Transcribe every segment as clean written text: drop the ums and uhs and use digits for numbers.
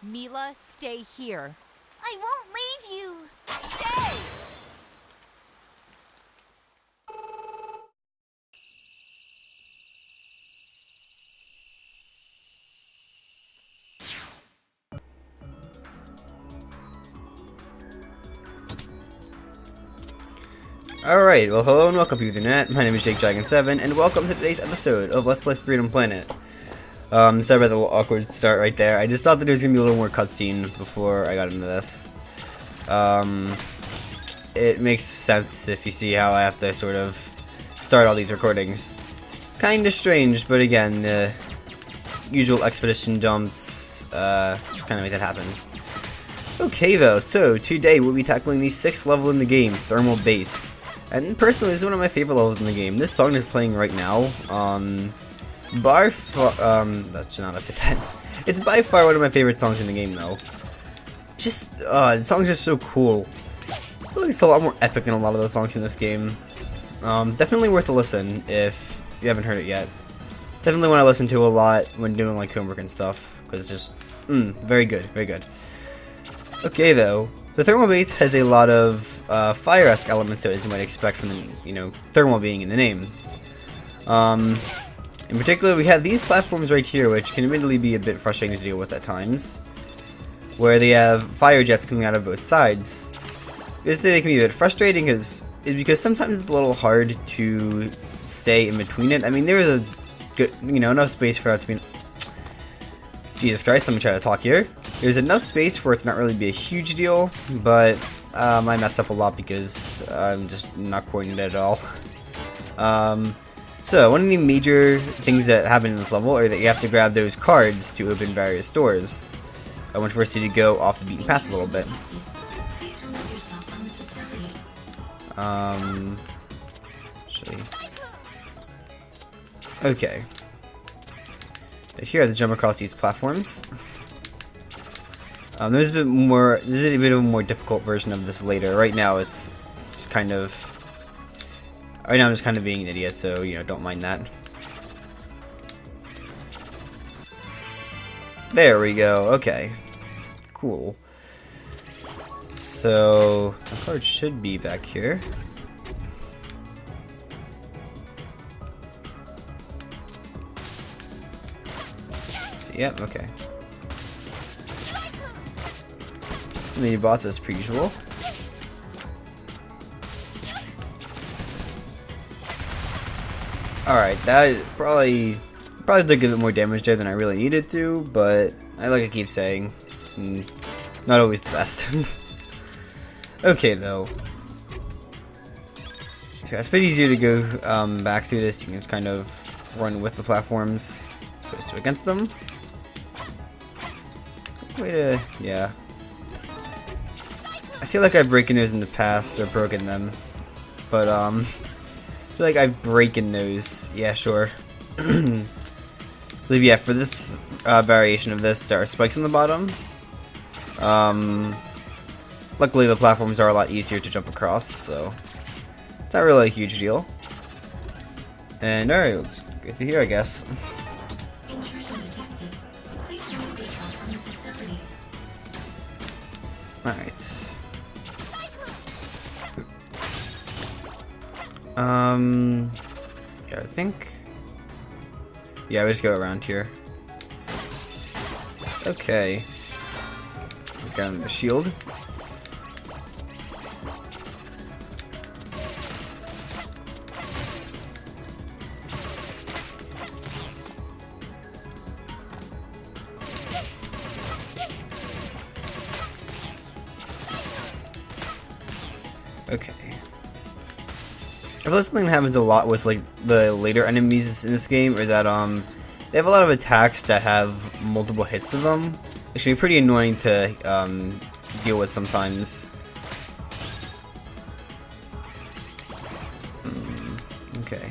Mila, stay here. I won't leave you. Stay! Alright, well hello and welcome to the internet. My name is JakeDragon7 and welcome to today's episode of Let's Play Freedom Planet. Sorry about the little awkward start right there. I just thought that there was going to be a little more cutscene before I got into this. It makes sense if you see how I have to sort of start all these recordings. Kinda strange, but again, the usual expedition jumps just kinda make that happen. Okay though, so today we'll be tackling the 6th level in the game, Thermal Base. And personally, this is one of my favorite levels in the game. This song is playing right now. That's not up to 10. It's by far one of my favorite songs in the game, though. Just, the song's just so cool. I feel like it's a lot more epic than a lot of the songs in this game. Definitely worth a listen if you haven't heard it yet. Definitely one I listen to a lot when doing like homework and stuff, because it's just, very good, very good. Okay, though. The Thermal Base has a lot of fire-esque elements to it, as you might expect from the, thermal being in the name. In particular, we have these platforms right here, which can admittedly be a bit frustrating to deal with at times, where they have fire jets coming out of both sides. This they can be a bit frustrating because sometimes it's a little hard to stay in between it. I mean, there is a good, enough space for it to be. Jesus Christ, let me try to talk here. There's enough space for it to not really be a huge deal, but I messed up a lot because I'm just not coordinated at all. So, one of the major things that happen in this level are that you have to grab those cards to open various doors. I want to force you to go off the beaten path a little bit. Actually. Okay. Here I have to jump across these platforms. There's a bit more. This is a bit of a more difficult version of this later. Right now, it's kind of. Right now, I'm just kind of being an idiot, so don't mind that. There we go. Okay, cool. So the card should be back here. So, yep. Okay. Mini boss as per usual. Alright, that probably did a bit more damage there than I really needed to, but like I keep saying, not always the best. Okay though. Okay, it's a bit easier to go back through this. You can just kind of run with the platforms as opposed to against them. Way to, yeah. I feel like I've broken those in the past, or broken them, but I feel like I've broken those. Yeah, sure. I believe, yeah, for this variation of this, there are spikes on the bottom. Luckily, the platforms are a lot easier to jump across, so it's not really a huge deal. And alright, let's go through here, I guess. Intrusion detected. Please remove yourself from the facility. Alright. Yeah, I think. Yeah, we just go around here. Okay. Got the shield. Okay. I feel like something that happens a lot with like the later enemies in this game is that they have a lot of attacks that have multiple hits to them. It can be pretty annoying to deal with sometimes. Okay.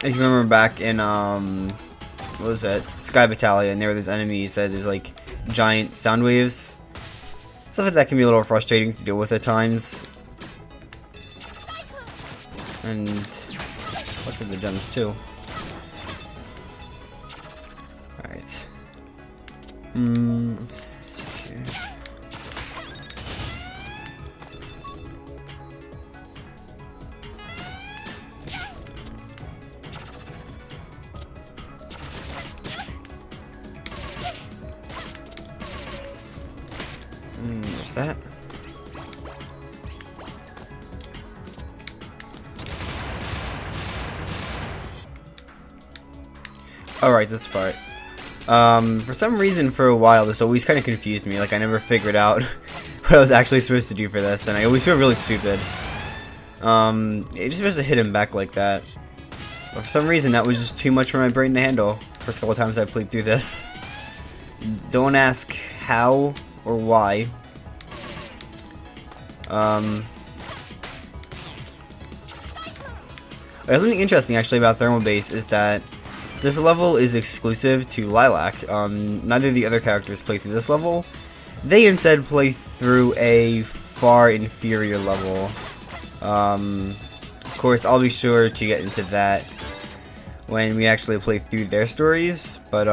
If you remember back in what was that? Sky Battalion, there were these enemies that there's like giant sound waves. Stuff like that can be a little frustrating to deal with at times. And look at the gems too. Alright. Let's see here. There's that. Alright, this part. For some reason, for a while, this always kind of confused me. Like, I never figured out what I was actually supposed to do for this, and I always feel really stupid. You're just supposed to hit him back like that. But for some reason, that was just too much for my brain to handle. First couple times I played through this. Don't ask how or why. Something interesting actually about Thermal Base is that this level is exclusive to Lilac. Neither of the other characters play through this level. They instead play through a far inferior level. Of course, I'll be sure to get into that when we actually play through their stories. But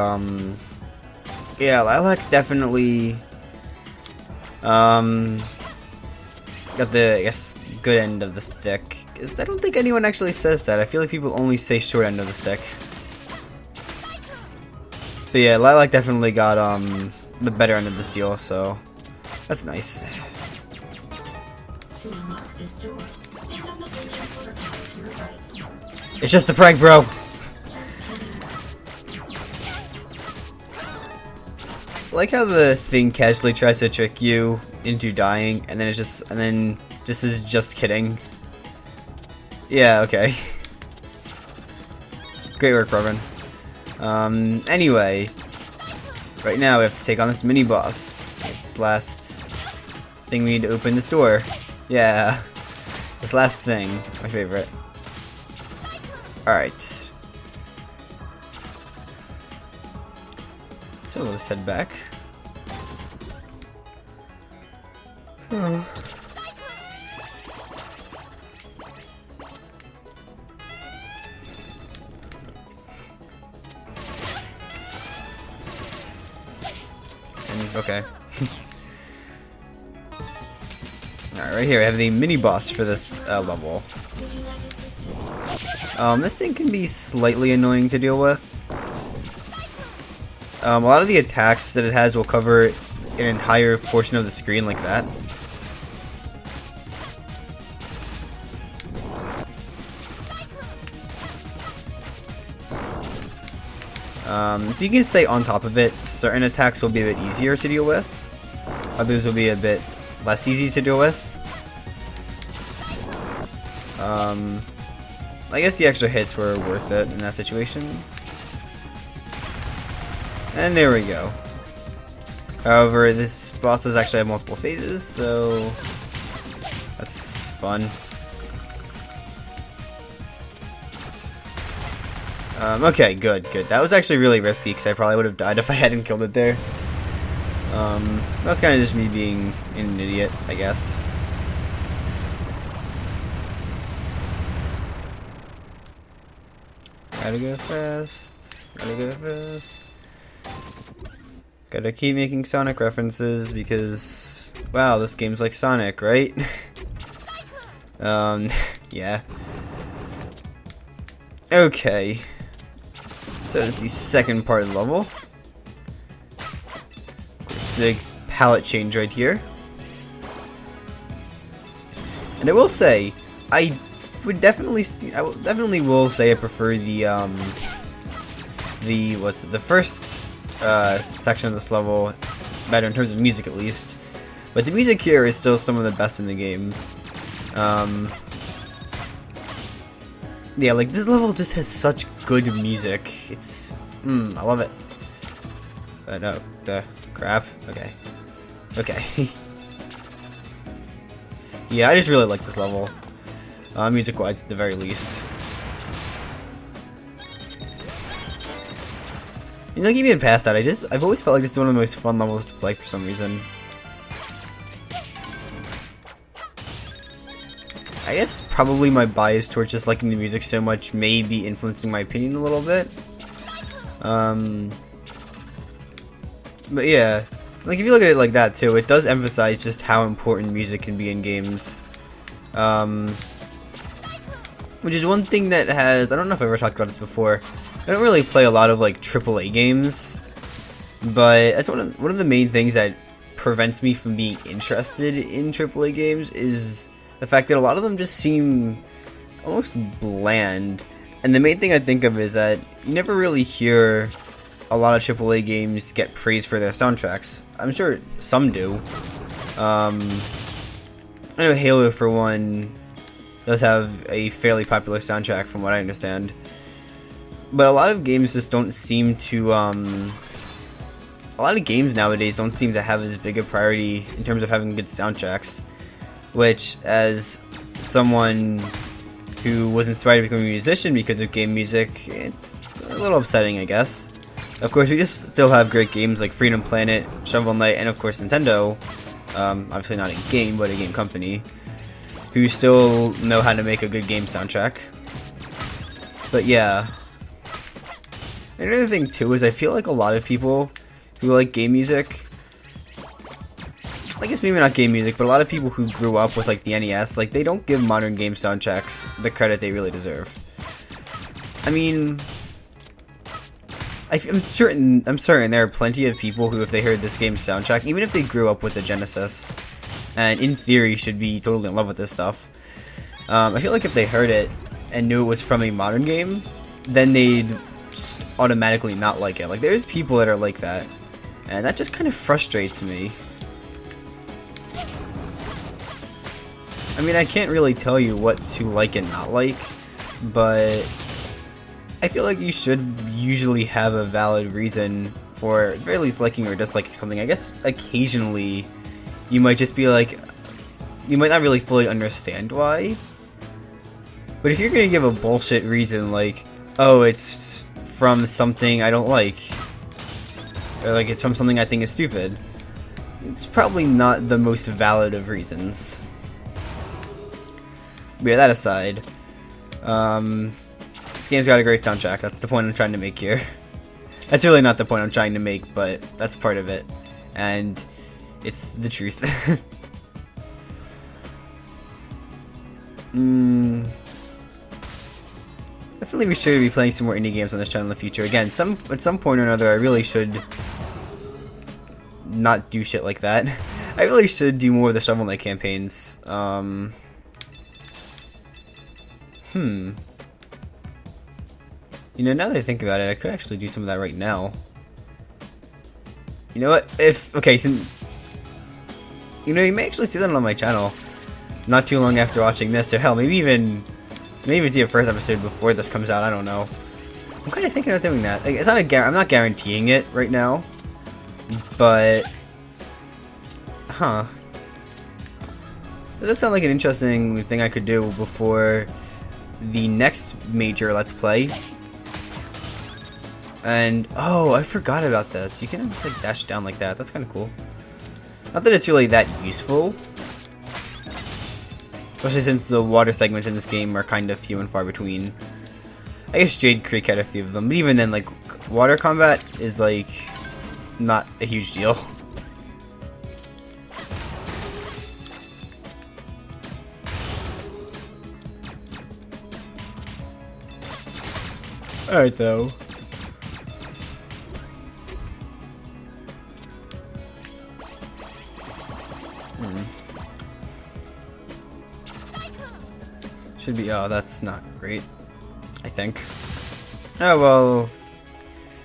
yeah, Lilac definitely got the, I guess, good end of the stick. I don't think anyone actually says that. I feel like people only say short end of the stick. But yeah, Lilac definitely got the better end of this deal, so that's nice. To unlock this door, stand on the bridge and overpower to your right. It's just a prank, bro. Just kidding. I like how the thing casually tries to trick you into dying, and then it's just, is just kidding. Yeah, okay. Great work, Brevon. Anyway, right now we have to take on this mini boss. It's last thing we need to open this door. Yeah, this last thing, my favorite. Alright. So let's head back. Okay. Alright, right here we have the mini boss for this level. Would you like assistance? This thing can be slightly annoying to deal with. A lot of the attacks that it has will cover an entire portion of the screen like that. If you can stay on top of it, certain attacks will be a bit easier to deal with. Others will be a bit less easy to deal with. I guess the extra hits were worth it in that situation. And there we go. However, this boss does actually have multiple phases, so that's fun. Okay, good. That was actually really risky because I probably would have died if I hadn't killed it there. That's kind of just me being an idiot, I guess. Gotta go fast. Gotta keep making Sonic references because, wow, this game's like Sonic, right? Yeah. Okay. So it's the second part of the level. It's the palette change right here. And I will say, I definitely will say I prefer the first section of this level better in terms of music at least. But the music here is still some of the best in the game. Yeah, like this level just has such good music. It's I love it. No, the crap. Okay. Yeah, I just really like this level. Music-wise, at the very least. You know, even past that, I've always felt like this is one of the most fun levels to play for some reason. I guess probably my bias towards just liking the music so much may be influencing my opinion a little bit. But yeah, like if you look at it like that too, it does emphasize just how important music can be in games. Which is one thing that has, I don't know if I've ever talked about this before. I don't really play a lot of like AAA games, but that's one of the main things that prevents me from being interested in AAA games is the fact that a lot of them just seem almost bland. And the main thing I think of is that you never really hear a lot of AAA games get praised for their soundtracks. I'm sure some do. I know Halo, for one, does have a fairly popular soundtrack from what I understand. But a lot of games just don't seem to, a lot of games nowadays don't seem to have as big a priority in terms of having good soundtracks. Which, as someone who was inspired to become a musician because of game music, it's a little upsetting, I guess. Of course, we just still have great games like Freedom Planet, Shovel Knight, and of course Nintendo. Obviously not a game, but a game company, who still know how to make a good game soundtrack. But yeah. Another thing too is I feel like a lot of people who like game music, I guess maybe not game music, but a lot of people who grew up with like the NES, like they don't give modern game soundtracks the credit they really deserve. I mean, I'm certain there are plenty of people who, if they heard this game's soundtrack, even if they grew up with the Genesis, and in theory should be totally in love with this stuff, I feel like if they heard it and knew it was from a modern game, then they'd automatically not like it. Like, there's people that are like that, and that just kind of frustrates me. I mean, I can't really tell you what to like and not like, but I feel like you should usually have a valid reason for at the very least liking or disliking something. I guess occasionally you might just be like, you might not really fully understand why. But if you're gonna give a bullshit reason like, oh, it's from something I don't like, or like it's from something I think is stupid, it's probably not the most valid of reasons. But yeah, that aside, this game's got a great soundtrack. That's the point I'm trying to make here. That's really not the point I'm trying to make, but that's part of it. And it's the truth. Definitely be sure to be playing some more indie games on this channel in the future. Again, at some point or another, I really should not do shit like that. I really should do more of the Shovel Knight campaigns. You know, now that I think about it, I could actually do some of that right now. You know what? You know, you may actually see that on my channel not too long after watching this, or hell, maybe even see a first episode before this comes out. I don't know. I'm kind of thinking of doing that. Like, it's not I'm not guaranteeing it right now, but that does sound like an interesting thing I could do before the next major Let's Play. And, oh, I forgot about this. You can like dash down like that. That's kind of cool. Not that it's really that useful, especially since the water segments in this game are kind of few and far between. I guess Jade Creek had a few of them, but even then, like, water combat is, like, not a huge deal. Alright, though. Should be, oh, that's not great, I think. Oh, well,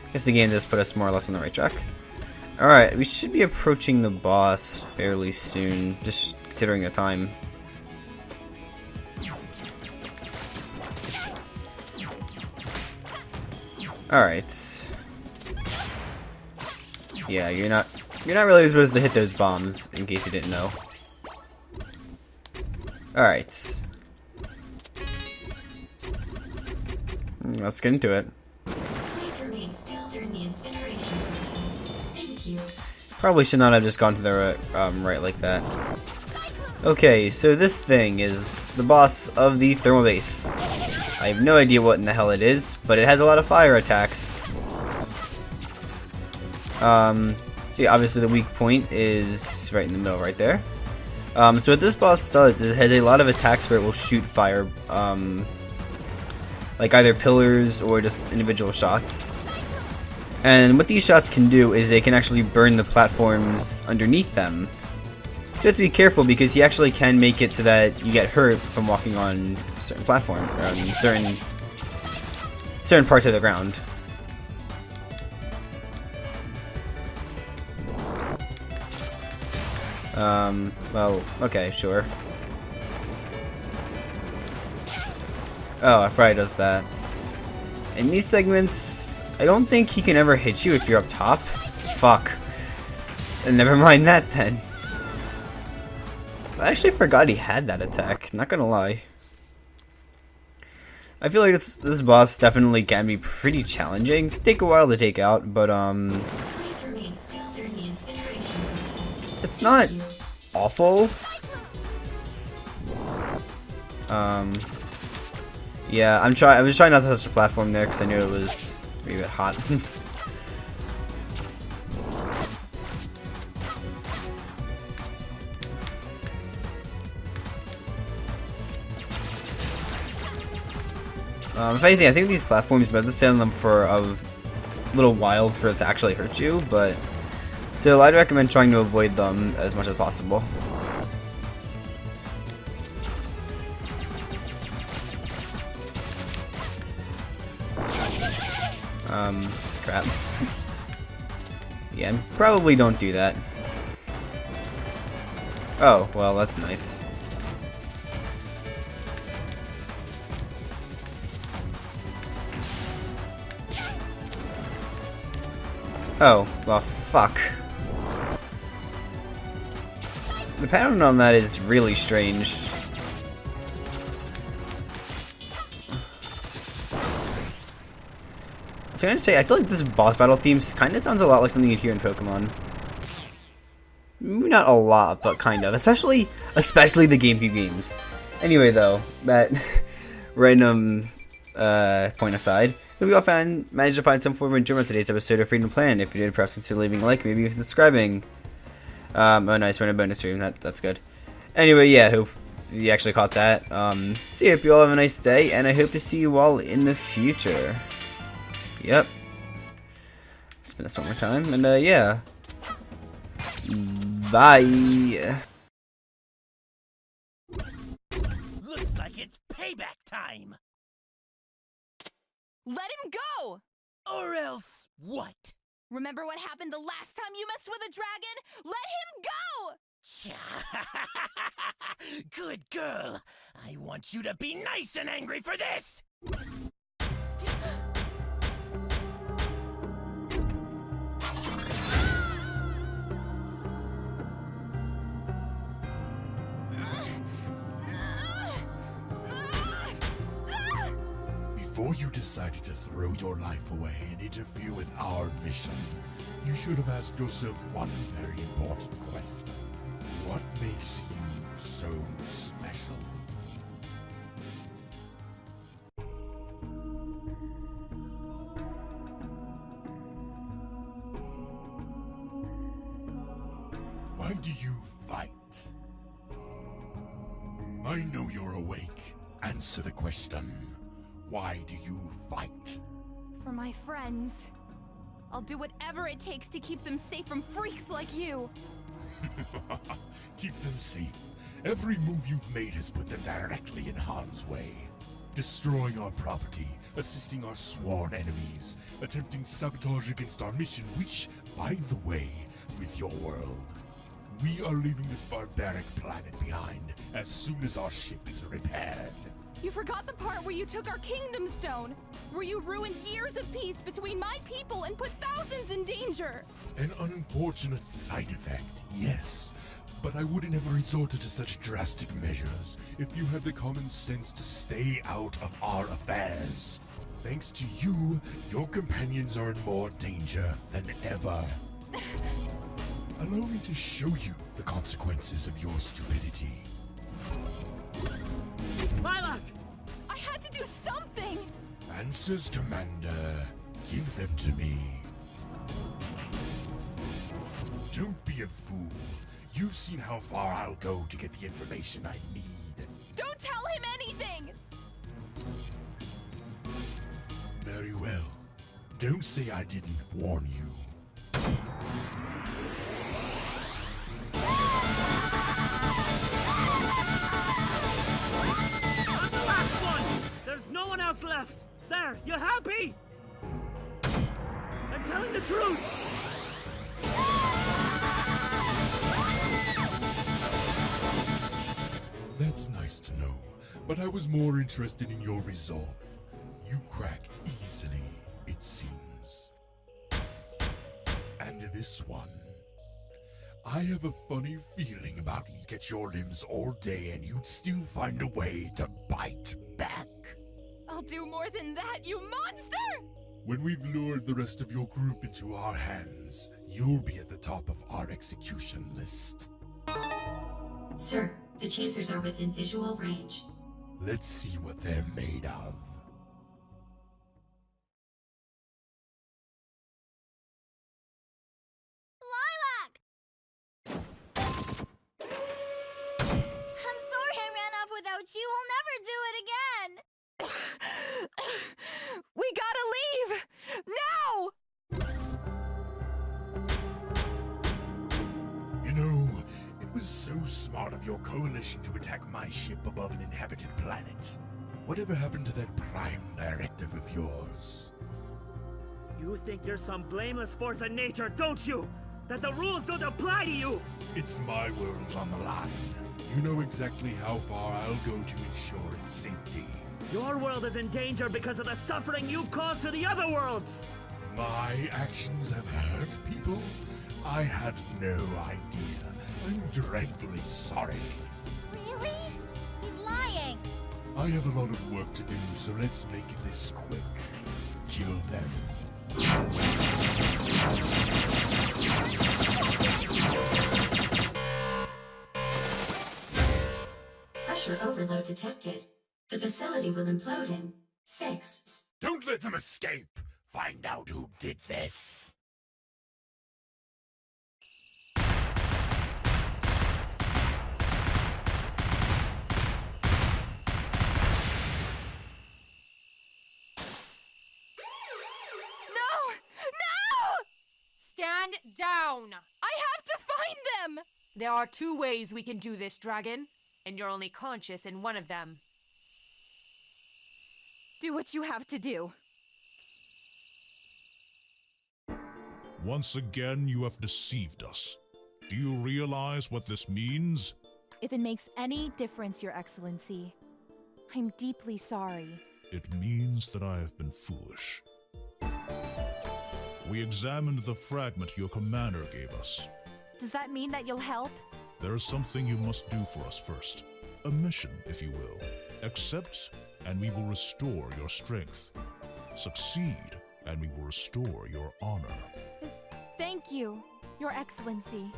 I guess the game does put us more or less on the right track. Alright, we should be approaching the boss fairly soon, just considering the time. Alright. Yeah, you're not really supposed to hit those bombs, in case you didn't know. Alright. Let's get into it. Please remain still during the incineration process. Thank you. Probably should not have just gone to the right like that. Okay, so this thing is the boss of the thermal base. I have no idea what in the hell it is, but it has a lot of fire attacks. So yeah, obviously the weak point is right in the middle right there. So what this boss does is it has a lot of attacks where it will shoot fire, like either pillars or just individual shots. And what these shots can do is they can actually burn the platforms underneath them. You have to be careful because he actually can make it so that you get hurt from walking on certain platforms, or certain parts of the ground. Well, okay, sure. Oh, Fry does that. In these segments, I don't think he can ever hit you if you're up top. Fuck. And never mind that then. I actually forgot he had that attack, not gonna lie. I feel like this boss definitely can be pretty challenging. Could take a while to take out, but Please remain still during the incineration process. it's not awful. Yeah, I was trying not to touch the platform there because I knew it was maybe a bit hot. If anything, I think these platforms, you have to stay on them for a little while for it to actually hurt you, but still, I'd recommend trying to avoid them as much as possible. Crap. Yeah, probably don't do that. Oh, well, that's nice. Oh, well, fuck. The pattern on that is really strange. I was gonna say, I feel like this boss battle theme kind of sounds a lot like something you'd hear in Pokemon. Maybe not a lot, but kind of. Especially the GameCube games. Anyway, though, that random point aside, we all managed to find some form of enjoyment today's episode of Freedom Plan. If you did, perhaps consider leaving a like, maybe even subscribing. Oh, nice, we're in a bonus stream. That's good. Anyway, yeah, hope you actually caught that. So, yeah, hope you all have a nice day, and I hope to see you all in the future. Yep. Spin this one more time, and yeah. Bye. Looks like it's payback time. Let him go! Or else what? Remember what happened the last time you messed with a dragon? Let him go! Good girl. I want you to be nice and angry for this. Before you decided to throw your life away and interfere with our mission, you should have asked yourself one very important question. What makes you so special? Why do you fight? I know you're awake. Answer the question. Why do you fight? For my friends. I'll do whatever it takes to keep them safe from freaks like you. Keep them safe. Every move you've made has put them directly in harm's way. Destroying our property, assisting our sworn enemies, attempting sabotage against our mission, which, by the way, with your world. We are leaving this barbaric planet behind as soon as our ship is repaired. You forgot the part where you took our kingdom stone, where you ruined years of peace between my people and put thousands in danger. An unfortunate side effect, yes. But I wouldn't have resorted to such drastic measures if you had the common sense to stay out of our affairs. Thanks to you, your companions are in more danger than ever. Allow me to show you the consequences of your stupidity. Lilac! I had to do something! Answers, Commander. Give them to me. Don't be a fool. You've seen how far I'll go to get the information I need. Don't tell him anything! Very well. Don't say I didn't warn you. I'm the last one! There's no one else left! There, you happy? I'm telling the truth! That's nice to know, but I was more interested in your resolve. You crack easily, it seems. And this one. I have a funny feeling about you'd get your limbs all day and you'd still find a way to bite back. I'll do more than that, you monster! When we've lured the rest of your group into our hands, you'll be at the top of our execution list. Sir, the chasers are within visual range. Let's see what they're made of. Lilac! I'm sorry I ran off without you. I'll never do it again. We gotta leave! Now! You know, it was so smart of your coalition to attack my ship above an inhabited planet. Whatever happened to that prime directive of yours? You think you're some blameless force of nature, don't you? That the rules don't apply to you! It's my world on the line. You know exactly how far I'll go to ensure its safety. Your world is in danger because of the suffering you caused to the other worlds! My actions have hurt people? I had no idea. I'm dreadfully sorry. Really? He's lying. I have a lot of work to do, so let's make this quick. Kill them. Pressure overload detected. The facility will implode in 6. Don't let them escape! Find out who did this! Stand down! I have to find them! There are 2 ways we can do this, Dragon, and you're only conscious in one of them. Do what you have to do. Once again, you have deceived us. Do you realize what this means? If it makes any difference, Your Excellency, I'm deeply sorry. It means that I have been foolish. We examined the fragment your commander gave us. Does that mean that you'll help? There is something you must do for us first. A mission, if you will. Accept, and we will restore your strength. Succeed, and we will restore your honor. Thank you, Your Excellency.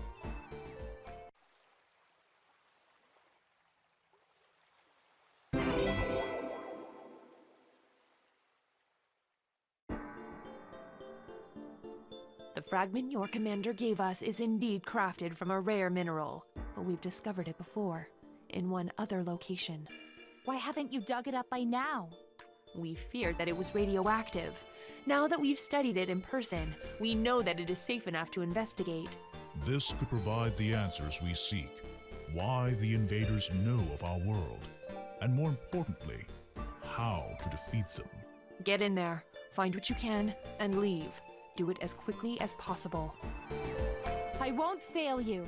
The fragment your commander gave us is indeed crafted from a rare mineral, but we've discovered it before, in one other location. Why haven't you dug it up by now? We feared that it was radioactive. Now that we've studied it in person, we know that it is safe enough to investigate. This could provide the answers we seek. Why the invaders know of our world. And more importantly, how to defeat them. Get in there, find what you can, and leave. Do it as quickly as possible. I won't fail you.